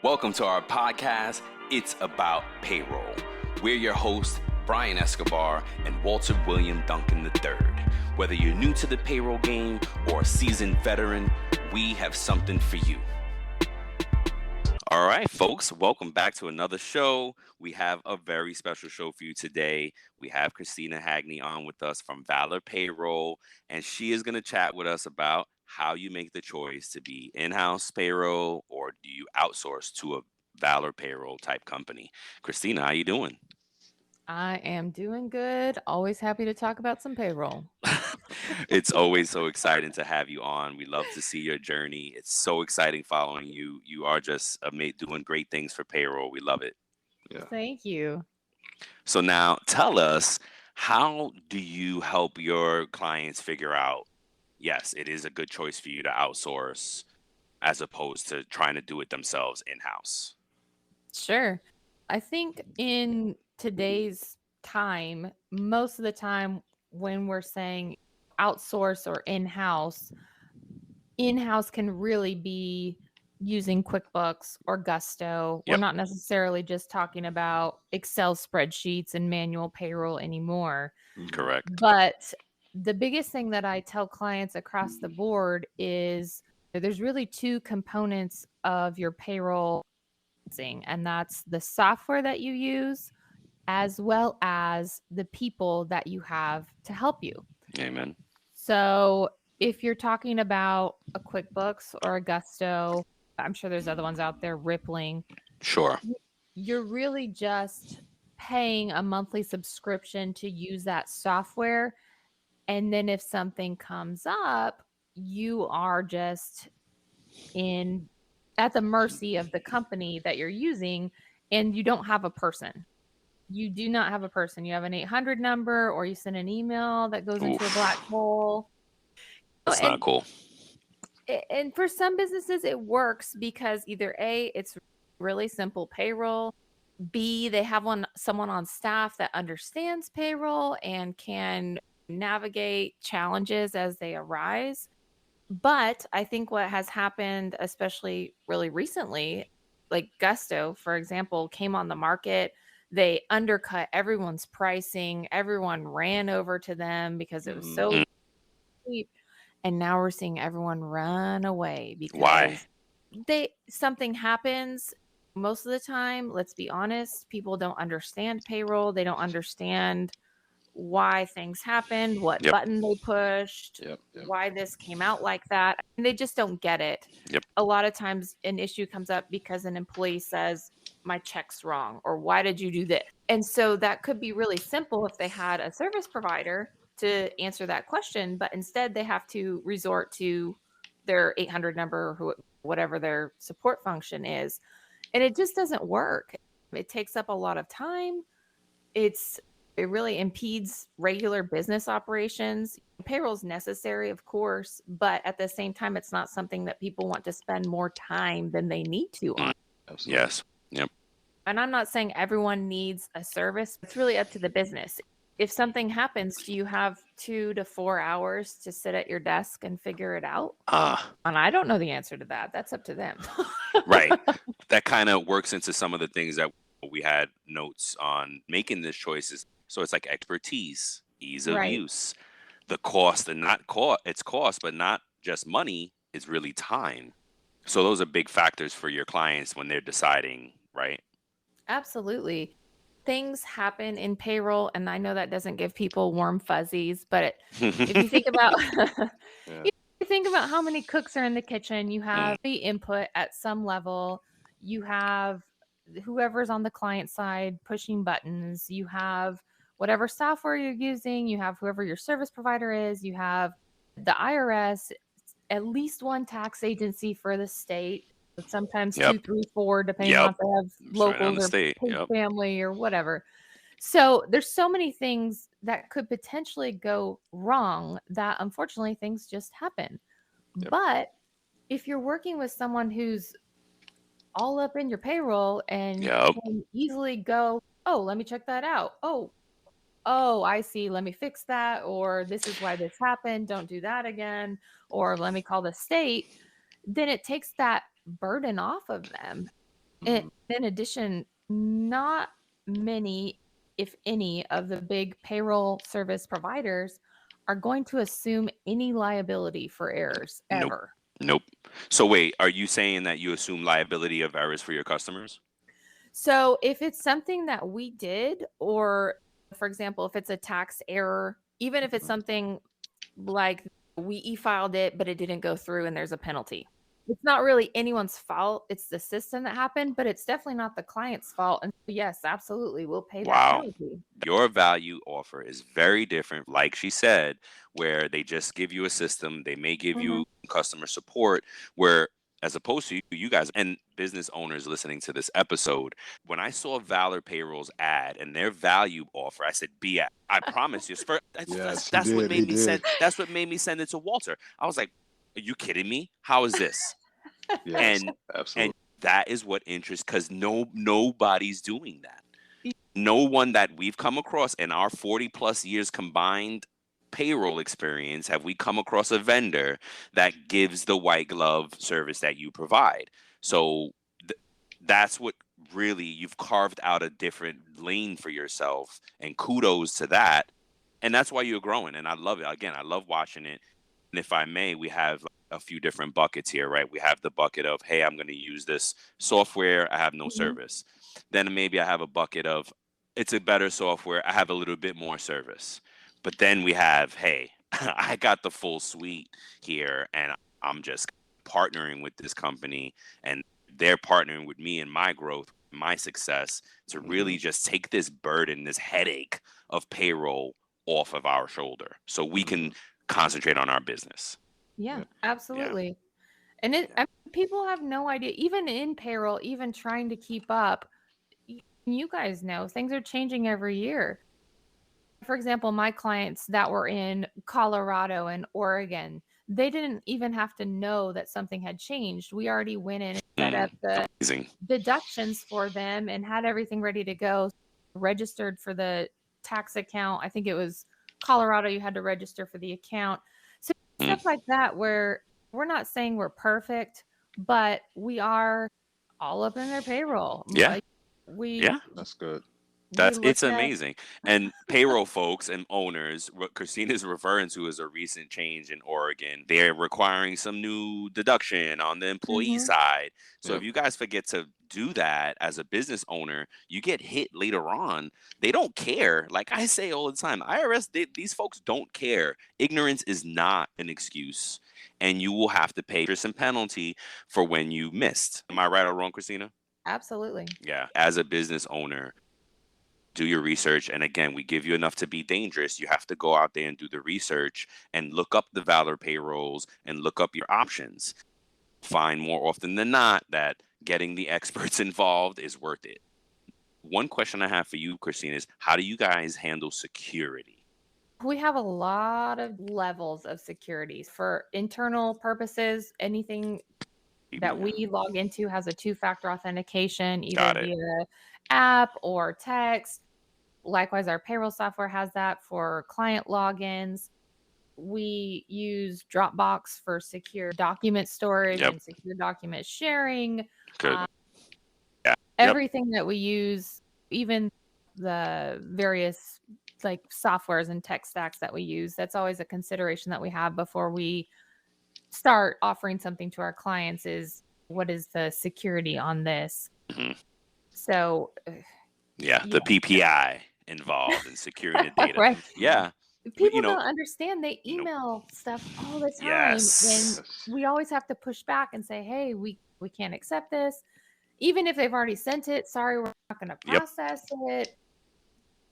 Welcome to our podcast, It's About Payroll. We're your hosts, Brian Escobar and Walter William Duncan III. Whether you're new to the payroll game or a seasoned veteran, we have something for you. All right, folks, welcome back to another show. We have a very special show for you today. We have Christina Hagney on with us from Valor Payroll, and she is going to chat with us about how you make the choice to be in-house payroll or do you outsource to a Valor Payroll type company. Christina, how you doing? I am doing good. Always happy to talk about some payroll. It's always so exciting to have you on. We love to see your journey. It's so exciting following you. You are just doing great things for payroll. We love it. Yeah. Thank you. So now tell us, how do you help your clients figure out, yes, it is a good choice for you to outsource as opposed to trying to do it themselves in-house? Sure. I think in today's time, most of the time when we're saying outsource or in-house can really be using QuickBooks or Gusto. We're Yep, not necessarily just talking about Excel spreadsheets and manual payroll anymore. correct. But the biggest thing that I tell clients across the board is there's really two components of your payroll, and that's the software that you use as well as the people that you have to help you. Amen. So if you're talking about a QuickBooks or a Gusto, I'm sure there's other ones out there, Rippling, Sure. you're really just paying a monthly subscription to use that software. And then if something comes up, you are just in at the mercy of the company that you're using, and you don't have a person. You do not have a person. You have an 800 number, or you send an email that goes into a black Oof, hole. that's not And cool. and for some businesses it works because either A, it's really simple payroll, B, they have someone on staff that understands payroll and can navigate challenges as they arise. But I think what has happened, especially really recently, like Gusto, for example, came on the market. They undercut everyone's pricing. Everyone ran over to them because it was so Mm, cheap. And now we're seeing everyone run away why? because something happens. Most of the time, let's be honest, people don't understand payroll. They don't understand why things happened, what Yep, button they pushed, Yep. why this came out like that. And they just don't get it. yep, A lot of times an issue comes up because an employee says, my check's wrong, or why did you do this? And so that could be really simple if they had a service provider to answer that question, but instead they have to resort to their 800 number, whatever their support function is. And it just doesn't work. It takes up a lot of time. It really impedes regular business operations. Payroll is necessary, of course, but at the same time, it's not something that people want to spend more time than they need to on. Absolutely. yes, yep, And I'm not saying everyone needs a service. It's really up to the business. If something happens, do you have 2 to 4 hours to sit at your desk and figure it out? ah, And I don't know the answer to that. That's up to them. right. That kind of works into some of the things that we had notes on making this choices. So it's like expertise, ease of Right. use, the cost, and not cost. It's cost, but not just money. It's really time. So those are big factors for your clients when they're deciding, right? Absolutely. Things happen in payroll, and I know that doesn't give people warm fuzzies, but if you think about Yeah. you think about how many cooks are in the kitchen, you Mm, have the input at some level, you have whoever's on the client side pushing buttons, you have whatever software you're using, you have whoever your service provider is, you have the IRS, at least one tax agency for the state, sometimes yep, two, three, four, depending on yep. if they have It's right on locals the or state. big Yep, family or whatever. So there's so many things that could potentially go wrong that unfortunately things just happen. Yep. But if you're working with someone who's all up in your payroll and yep, can easily go, oh, let me check that out. Oh, I see. Let me fix that. Or this is why this happened. Don't do that again. Or let me call the state. Then it takes that burden off of them. And in addition, not many, if any, of the big payroll service providers are going to assume any liability for errors Nope. ever. Nope. So wait, are you saying that you assume liability of errors for your customers? So if it's something that we did, or for example, if it's a tax error, even if it's something like we e-filed it, but it didn't go through and there's a penalty. It's not really anyone's fault. It's the system that happened, but it's definitely not the client's fault. And yes, absolutely, we'll pay that Wow. penalty. Your value offer is very different, like she said, where they just give you a system, they may give Mhm. you customer support, where as opposed to you guys and business owners listening to this episode, when I saw Valor Payroll's ad and their value offer, I said, "BS." I promise you. Yes, he That's what did. made He me send. did. That's what made me send it to Walter. I was like, "Are you kidding me? How is this?" Yes, And absolutely. that is what interests because nobody's doing that. No one that we've come across in our 40 plus years combined payroll experience have we come across a vendor that gives the white glove service that you provide. So that's what really you've carved out a different lane for yourself, and kudos to that. And that's why you're growing, and I love it. Again, I love watching it. And if I may, we have a few different buckets here, right? We have the bucket of, hey, I'm going to use this software, I have no Mhm. service. Then maybe I have a bucket of, it's a better software, I have a little bit more service. But then we have, hey, I got the full suite here, and I'm just partnering with this company, and they're partnering with me in my growth, my success, to Hmm. really just take this burden, this headache of payroll off of our shoulder so we can Hmm. concentrate on our business. Yeah, Yeah. Yeah. absolutely. And Yeah. I mean, people have no idea, even in payroll, even trying to keep up. You guys know things are changing every year. For example, my clients that were in Colorado and Oregon, they didn't even have to know that something had changed. We already went in and set up the Amazing. deductions for them and had everything ready to go, registered for the tax account. I think it was Colorado, you had to register for the account. So Mm. stuff like that, where we're not saying we're perfect, but we are all up in their payroll. Yeah. We Yeah. That's good. we That's look it's at amazing. And payroll folks and owners, what Christina's referring to is a recent change in Oregon. They're requiring some new deduction on the employee Mhm. side. So if Yep. you guys forget to do that as a business owner, you get hit later on. They don't care. Like I say all the time, IRS, these folks don't care. Ignorance is not an excuse. And you will have to pay some penalty for when you missed. Am I right or wrong, Christina? Absolutely. Yeah. As a business owner, do your research. And again, we give you enough to be dangerous. You have to go out there and do the research and look up the Valor payrolls and look up your options. Find more often than not that getting the experts involved is worth it. One question I have for you, Christine, is how do you guys handle security? We have a lot of levels of securities for internal purposes. Anything that we log into has a two-factor authentication, either Got it. via app or text. Likewise, our payroll software has that for client logins. We use Dropbox for secure document storage Yep. and secure document sharing. Good. Uh, Yeah. Yep. Everything that we use, even the various like softwares and tech stacks that we use, that's always a consideration that we have before we start offering something to our clients is what is the security on this? Mhm. So, Yeah. yeah, The PPI involved in securing the data. right. Hmm. Yeah. People You know, don't understand they nope. email stuff all the time, and Yes. Yes. we always have to push back and say, "Hey, we can't accept this." Even if they've already sent it, sorry, we're not going to Yep. process it.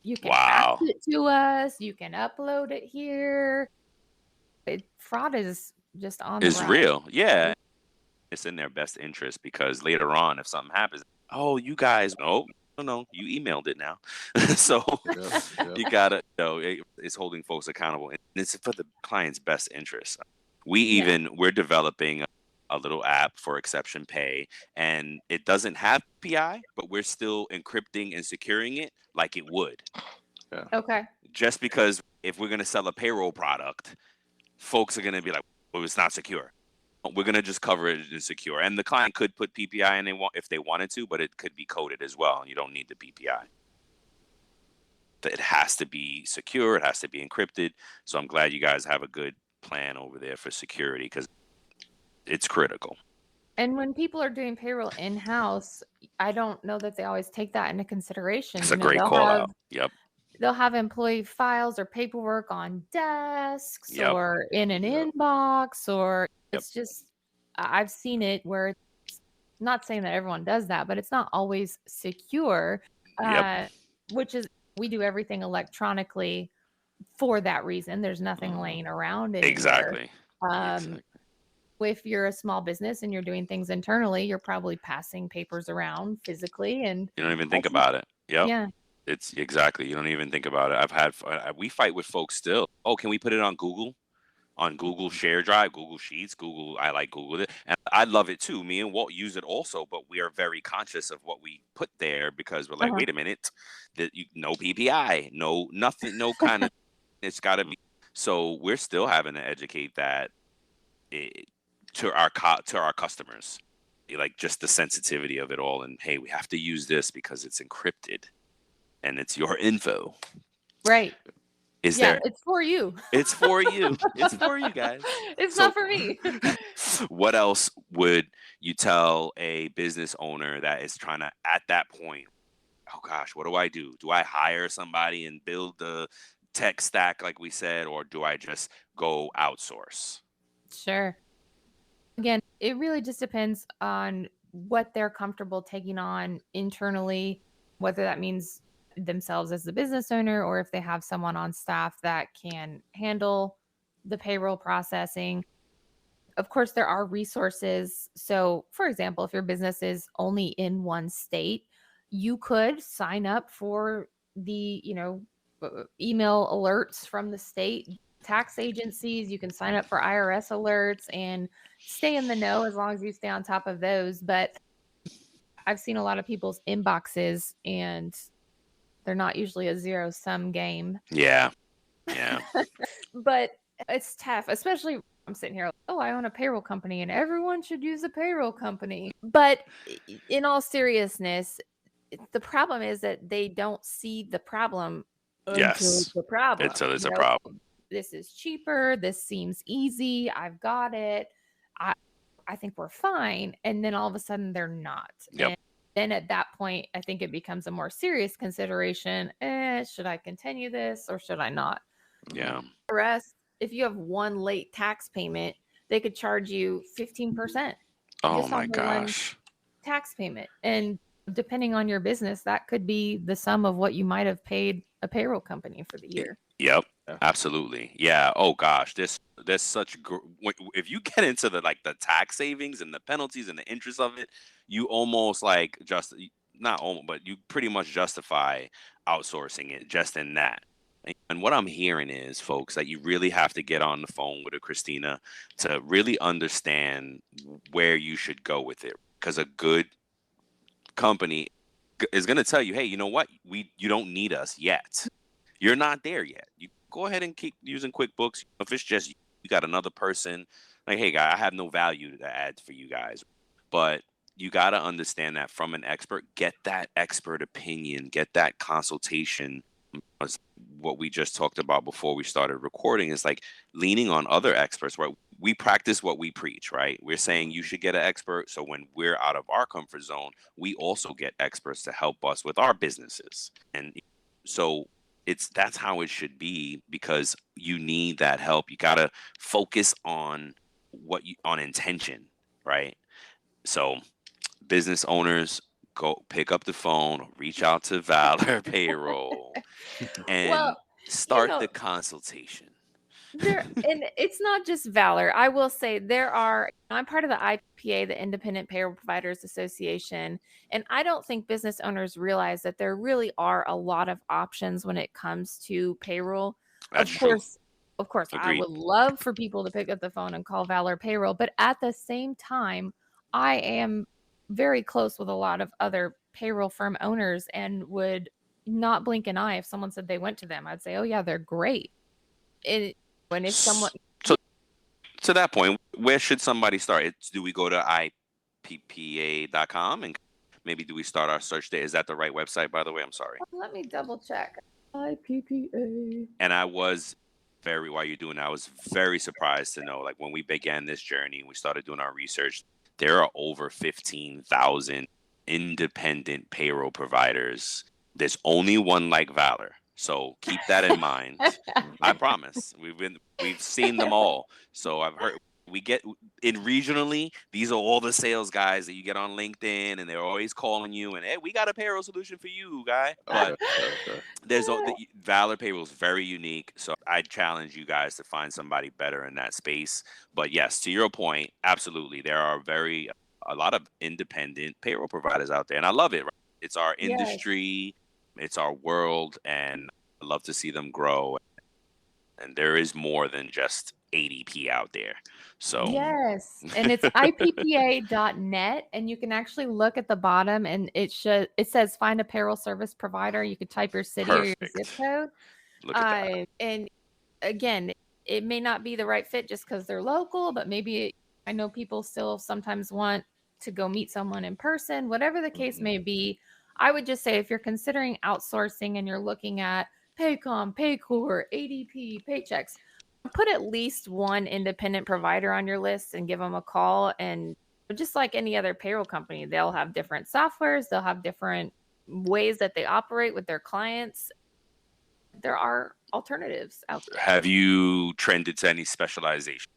You can fax Wow. it to us. You can upload it here. Fraud is just on the It's rise. real. Yeah. It's in their best interest because later on, if something happens, oh, you guys, oh, no, you emailed it now. So Yep. Yep. you gotta, it's holding folks accountable, and it's for the client's best interest. Yeah. We're developing a little app for exception pay, and it doesn't have PI, but we're still encrypting and securing it like it would. Yeah. Okay. Just because if we're gonna sell a payroll product, folks are gonna be like, well, it's not secure. we're going to just cover it in secure. And the client could put PPI in if they wanted to, but it could be coded as well. You don't need the PPI. It has to be secure. It has to be encrypted. So I'm glad you guys have a good plan over there for security, because it's critical. And when people are doing payroll in-house, I don't know that they always take that into consideration. It's a great call out. Yep. They'll have employee files or paperwork on desks Yep. or in an Yep. inbox, or it's just, I've seen it where it's not saying that everyone does that, but it's not always secure, which is, we do everything electronically for that reason. There's nothing laying around anywhere. Exactly. If you're a small business and you're doing things internally, you're probably passing papers around physically, and you don't even think about it. Yep. Yeah. It's exactly. You don't even think about it. We fight with folks still. Oh, can we put it on Google? On Google Share Drive, Google Sheets, I like Google it. And I love it too. Me and Walt use it also, but we are very conscious of what we put there, because we're like, wait a minute, no PPI, no nothing, no kind of, it's got to be. So we're still having to educate that to our customers, like just the sensitivity of it all. And hey, we have to use this because it's encrypted and it's your info. Right. It's for you. It's for you. It's for you guys. It's not for me. What else would you tell a business owner that is trying to, at that point, oh gosh, what do I do? Do I hire somebody and build the tech stack like we said, or do I just go outsource? Sure. Again, it really just depends on what they're comfortable taking on internally, whether that means themselves as the business owner, or if they have someone on staff that can handle the payroll processing. Of course, there are resources. So, for example, if your business is only in one state, you could sign up for the, email alerts from the state tax agencies. You can sign up for IRS alerts and stay in the know as long as you stay on top of those. But I've seen a lot of people's inboxes, and they're not usually a zero-sum game. Yeah. But it's tough, especially I'm sitting here, I own a payroll company and everyone should use a payroll company. But in all seriousness, the problem is that they don't see the problem until it's a problem. Until it's a problem. This is cheaper. This seems easy. I've got it. I think we're fine. And then all of a sudden they're not. Yep. And then at that point, I think it becomes a more serious consideration. Should I continue this or should I not? Yeah. The rest, if you have one late tax payment, they could charge you 15%. Oh my gosh. Tax payment. And depending on your business, that could be the sum of what you might have paid a payroll company for the year. Yep. Absolutely. Yeah. Oh gosh, there's such if you get into the tax savings and the penalties and the interest of it, you almost not almost, but you pretty much justify outsourcing it just in that. And what I'm hearing is, folks, that you really have to get on the phone with Christina to really understand where you should go with it, because a good company is going to tell you, hey, you know what? You don't need us yet. You're not there yet. You go ahead and keep using QuickBooks. If it's just you got another person, like, hey, guy, I have no value to add for you guys. But you got to understand that from an expert, get that expert opinion, get that consultation. What we just talked about before we started recording is like leaning on other experts, right? We practice what we preach, right? We're saying you should get an expert. So when we're out of our comfort zone, we also get experts to help us with our businesses. And so that's how it should be, because you need that help. You got to focus on on intention, right? So business owners, go pick up the phone, reach out to Valor Payroll, and start the consultation. And it's not just Valor. I will say I'm part of the IPA, the Independent Payroll Providers Association, and I don't think business owners realize that there really are a lot of options when it comes to payroll. That's true. Of course, Agreed. I would love for people to pick up the phone and call Valor Payroll, but at the same time, I am very close with a lot of other payroll firm owners and would not blink an eye if someone said they went to them. I'd say, oh yeah, they're great. And if someone, so to that point, where should somebody start? Do we go to IPPA.com and maybe do we start our search there? Is that the right website, by the way? I'm sorry. Let me double check. IPPA. And while you're doing that, I was very surprised to know, like, when we began this journey, we started doing our research, there are over 15,000 independent payroll providers. There's only one like Valor. So keep that in mind. I promise. We've seen them all. So I've heard we get in regionally, these are all the sales guys that you get on LinkedIn, and they're always calling you and, hey, we got a payroll solution for you, guy. But Okay. the Valor Payroll is very unique. So I challenge you guys to find somebody better in that space. But yes, to your point, absolutely. There are a lot of independent payroll providers out there. And I love it. Right? It's our Yes. industry, it's our world, and I love to see them grow. And there is more than just ADP out there. So Yes, and it's IPPA.net, and you can actually look at the bottom, and it says find a payroll service provider. You could type your city or your zip Perfect. code. Look at that. And again, it may not be the right fit just because they're local, but maybe I know people still sometimes want to go meet someone in person. Whatever the case may be, I would just say if you're considering outsourcing and you're looking at Paycom, Paycor, ADP, Paychecks, put at least one independent provider on your list and give them a call. And just like any other payroll company, they'll have different softwares, they'll have different ways that they operate with their clients. There are alternatives out there. Have you trended to any specialization?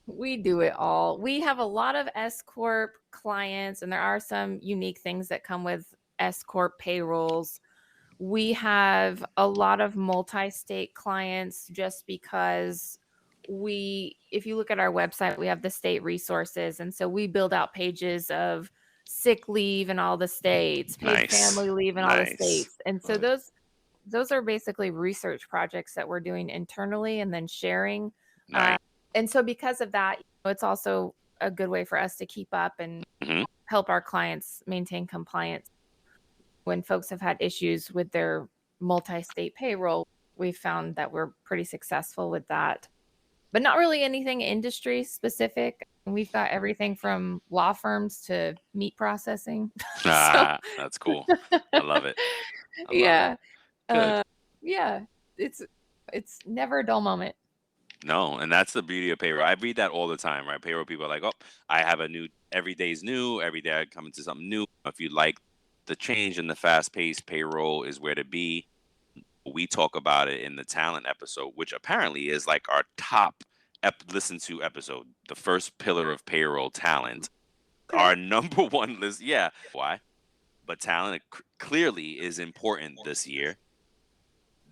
We do it all. We have a lot of S Corp clients, and there are some unique things that come with S Corp payrolls. We have a lot of multi-state clients just because if you look at our website, we have the state resources. And so we build out pages of sick leave in all the states, paid family leave in all the states. And so those are basically research projects that we're doing internally and then sharing. And so because of that, it's also a good way for us to keep up and help our clients maintain compliance. When folks have had issues with their multi-state payroll, we've found that we're pretty successful with that. But not really anything industry specific. We've got everything from law firms to meat processing. That's cool. I love it. Yeah. Good. Yeah. It's never a dull moment. No, and that's the beauty of payroll. I read that all the time, right? Payroll people are like, oh, I have every day's new. Every day I come into something new. If you like the change and the fast-paced, payroll is where to be. We talk about it in the talent episode, which apparently is like our top listened to episode. The first pillar of payroll, talent. Our number one list. Yeah. Why? But talent clearly is important this year.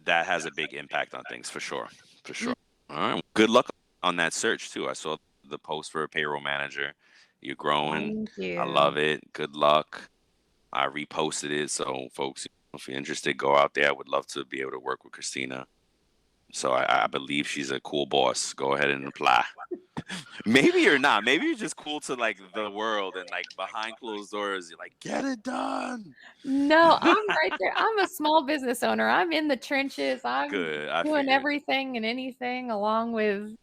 That has a big impact on things for sure. For sure. All right. Good luck on that search too. I saw the post for a payroll manager. You're growing. Thank you. I love it. Good luck. I reposted it. So folks, if you're interested, go out there. I would love to be able to work with Christina. So I believe she's a cool boss. Go ahead and apply. Maybe you're not. Maybe you're just cool to like the world and like behind closed doors, you're like, get it done. No, I'm right there. I'm a small business owner. I'm in the trenches. I'm Good. doing everything and anything along with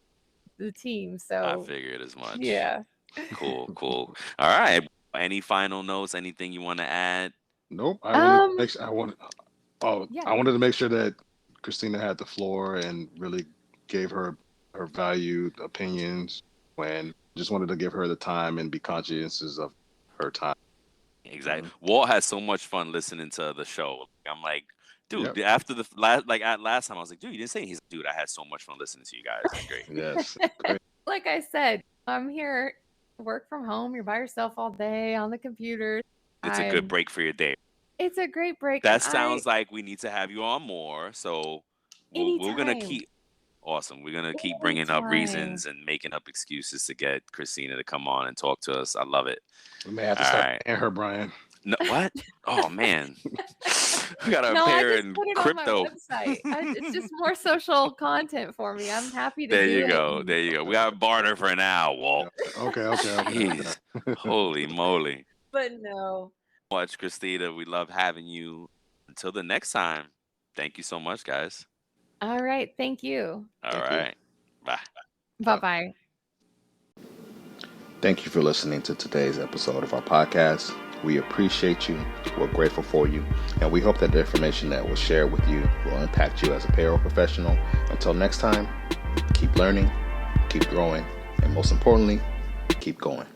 the team. So I figured as much. Yeah. Cool. All right. Any final notes? Anything you want to add? Nope. I wanted to make sure that Christina had the floor and really gave her valued opinions. When just wanted to give her the time and be conscious of her time. Exactly. Walt has so much fun listening to the show. I'm like, dude, after the last time I was like, dude, you didn't say anything. He's like, dude, I had so much fun listening to you guys. It's great. Yes. Great. Like I said, I'm here, work from home. You're by yourself all day on the computer. It's a good break for your day. It's a great break. That sounds like we need to have you on more. So we're going to keep. Awesome. We're going to keep bringing up reasons and making up excuses to get Christina to come on and talk to us. I love it. We may have to start paying her, Brian. No, what? Oh, man. We got to pay her in crypto. On my website. It's just more social content for me. I'm happy to There you go. We got to barter for now, Walt. Okay. Jeez. Holy moly. But no. Much, Christina. We love having you. Until the next time. Thank you so much, guys. All right. Thank you. All right. Bye. Bye-bye. Thank you for listening to today's episode of our podcast. We appreciate you, we're grateful for you, and we hope that the information that was shared with you will impact you as a payroll professional. Until next time, keep learning, keep growing, and most importantly, keep going.